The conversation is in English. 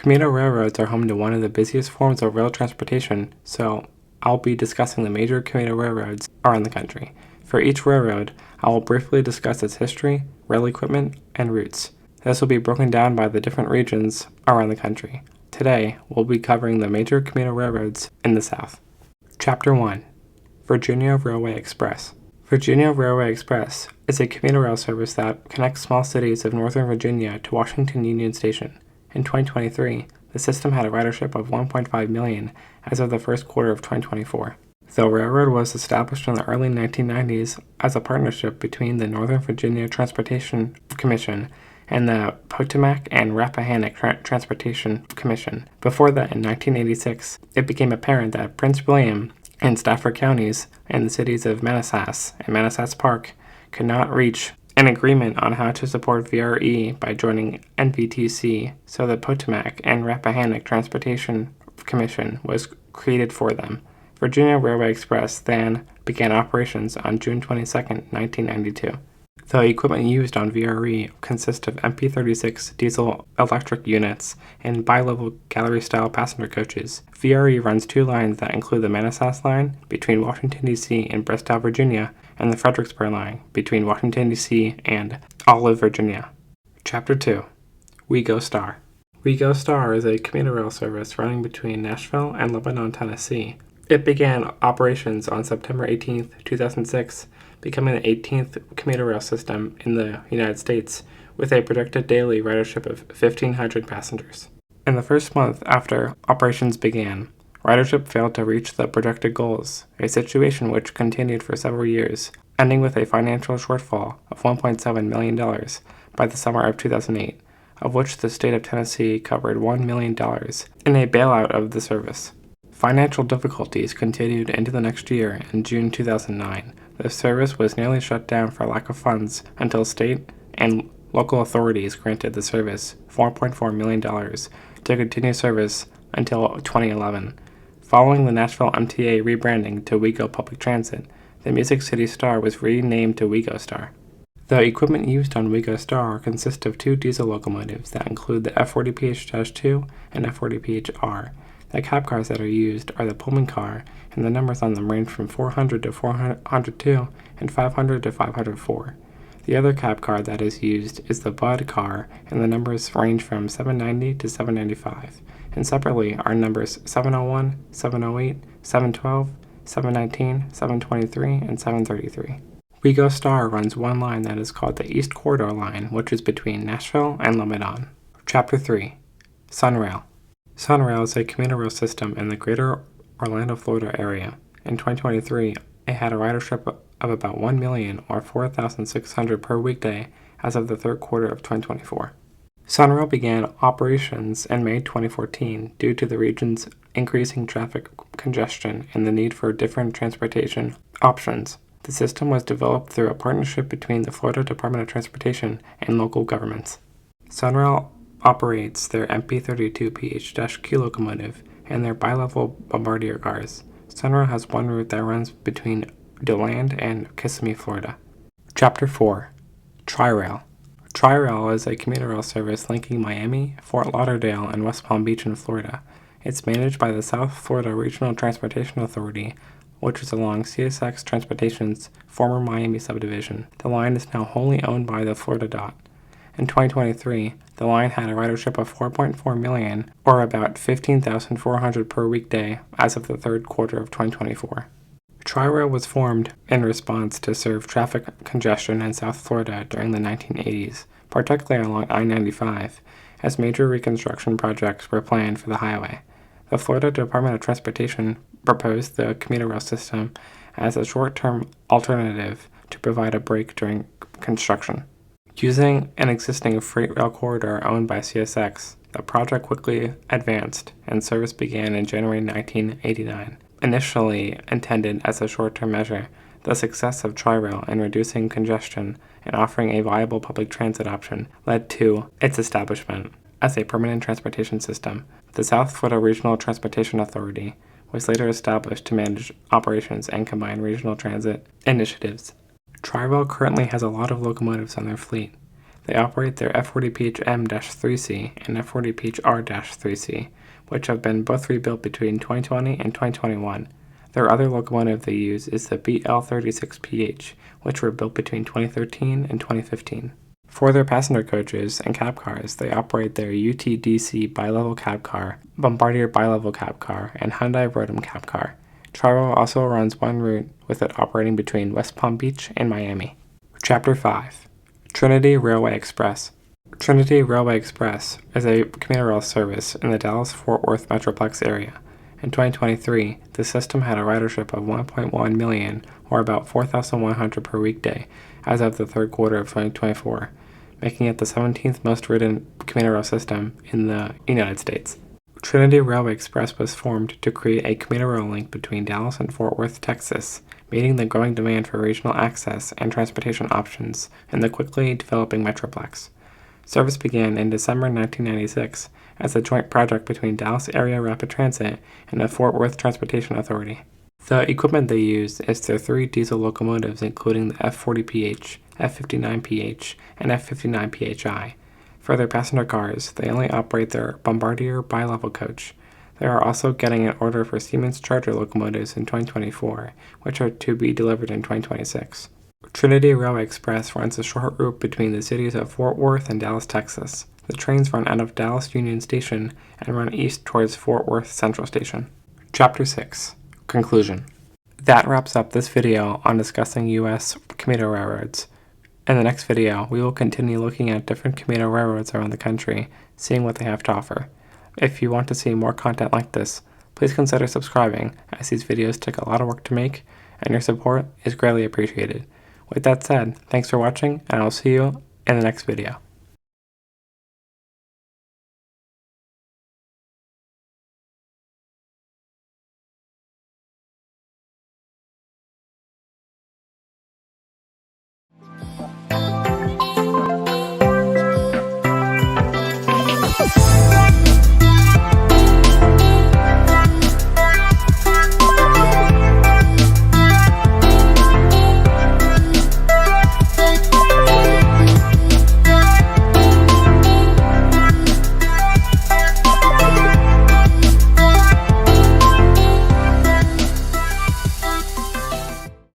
Commuter railroads are home to one of the busiest forms of rail transportation, so I'll be discussing the major commuter railroads around the country. For each railroad, I will briefly discuss its history, rail equipment, and routes. This will be broken down by the different regions around the country. Today, we'll be covering the major commuter railroads in the South. Chapter 1. Virginia Railway Express. Virginia Railway Express is a commuter rail service that connects small cities of Northern Virginia to Washington Union Station. In 2023, the system had a ridership of 1.5 million as of the first quarter of 2024. The railroad was established in the early 1990s as a partnership between the Northern Virginia Transportation Commission and the Potomac and Rappahannock Transportation Commission. Before that, in 1986, it became apparent that Prince William and Stafford counties and the cities of Manassas and Manassas Park could not reach an agreement on how to support VRE by joining NVTC, so the Potomac and Rappahannock Transportation Commission was created for them. Virginia Railway Express then began operations on June 22, 1992. The equipment used on VRE consists of MP36 diesel-electric units and bi-level gallery-style passenger coaches. VRE runs two lines that include the Manassas line between Washington, D.C. and Bristow, Virginia, and the Fredericksburg line between Washington, D.C. and Olive, Virginia. Chapter 2. WeGo Star. WeGo Star is a commuter rail service running between Nashville and Lebanon, Tennessee. It began operations on September 18, 2006, becoming the 18th commuter rail system in the United States, with a projected daily ridership of 1,500 passengers. In the first month after operations began, ridership failed to reach the projected goals, a situation which continued for several years, ending with a financial shortfall of $1.7 million by the summer of 2008, of which the state of Tennessee covered $1 million in a bailout of the service. Financial difficulties continued into the next year. In June 2009, the service was nearly shut down for lack of funds until state and local authorities granted the service $4.4 million to continue service until 2011. Following the Nashville MTA rebranding to WeGo Public Transit, the Music City Star was renamed to WeGo Star. The equipment used on WeGo Star consists of two diesel locomotives that include the F40PH-2 and F40PH-R. The cab cars that are used are the Pullman car, and the numbers on them range from 400 to 402 and 500 to 504. The other cab car that is used is the Bud car, and the numbers range from 790 to 795. And separately are numbers 701, 708, 712, 719, 723, and 733. WeGo Star runs one line that is called the East Corridor Line, which is between Nashville and Lebanon. Chapter 3. SunRail. SunRail is a commuter rail system in the greater Orlando, Florida area. In 2023, it had a ridership of about 1 million or 4,600 per weekday as of the third quarter of 2024. SunRail began operations in May 2014 due to the region's increasing traffic congestion and the need for different transportation options. The system was developed through a partnership between the Florida Department of Transportation and local governments. SunRail operates their MP32PH-Q locomotive and their bi-level Bombardier cars. SunRail has one route that runs between DeLand and Kissimmee, Florida. Chapter 4. TriRail. TriRail is a commuter rail service linking Miami, Fort Lauderdale, and West Palm Beach in Florida. It's managed by the South Florida Regional Transportation Authority, which is along CSX Transportation's former Miami subdivision. The line is now wholly owned by the Florida DOT. In 2023, the line had a ridership of 4.4 million, or about 15,400 per weekday as of the third quarter of 2024. TriRail was formed in response to serve traffic congestion in South Florida during the 1980s, particularly along I-95, as major reconstruction projects were planned for the highway. The Florida Department of Transportation proposed the commuter rail system as a short-term alternative to provide a break during construction. Using an existing freight rail corridor owned by CSX, the project quickly advanced and service began in January 1989. Initially intended as a short-term measure, the success of TriRail in reducing congestion and offering a viable public transit option led to its establishment as a permanent transportation system. The South Florida Regional Transportation Authority was later established to manage operations and combine regional transit initiatives. TriRail currently has a lot of locomotives on their fleet. They operate their F40PH-M-3C and F40PH-R-3C, which have been both rebuilt between 2020 and 2021. Their other locomotive they use is the BL36PH, which were built between 2013 and 2015. For their passenger coaches and cab cars, they operate their UTDC bi-level cab car, Bombardier bi-level cab car, and Hyundai Rotem cab car. TriRail also runs one route, with it operating between West Palm Beach and Miami. Chapter 5. Trinity Railway Express. Trinity Railway Express is a commuter rail service in the Dallas-Fort Worth Metroplex area. In 2023, the system had a ridership of 1.1 million, or about 4,100 per weekday, as of the third quarter of 2024, making it the 17th most ridden commuter rail system in the United States. Trinity Railway Express was formed to create a commuter rail link between Dallas and Fort Worth, Texas, meeting the growing demand for regional access and transportation options in the quickly developing Metroplex. Service began in December 1996 as a joint project between Dallas Area Rapid Transit and the Fort Worth Transportation Authority. The equipment they use is their 3 diesel locomotives, including the F40PH, F59PH, and F59PHI. For their passenger cars, they only operate their Bombardier bi-level coach. They are also getting an order for Siemens Charger locomotives in 2024, which are to be delivered in 2026. Trinity Railway Express runs a short route between the cities of Fort Worth and Dallas, Texas. The trains run out of Dallas Union Station and run east towards Fort Worth Central Station. Chapter 6. Conclusion. That wraps up this video on discussing U.S. commuter railroads. In the next video, we will continue looking at different commuter railroads around the country, seeing what they have to offer. If you want to see more content like this, please consider subscribing, as these videos take a lot of work to make, and your support is greatly appreciated. With that said, thanks for watching, and I'll see you in the next video.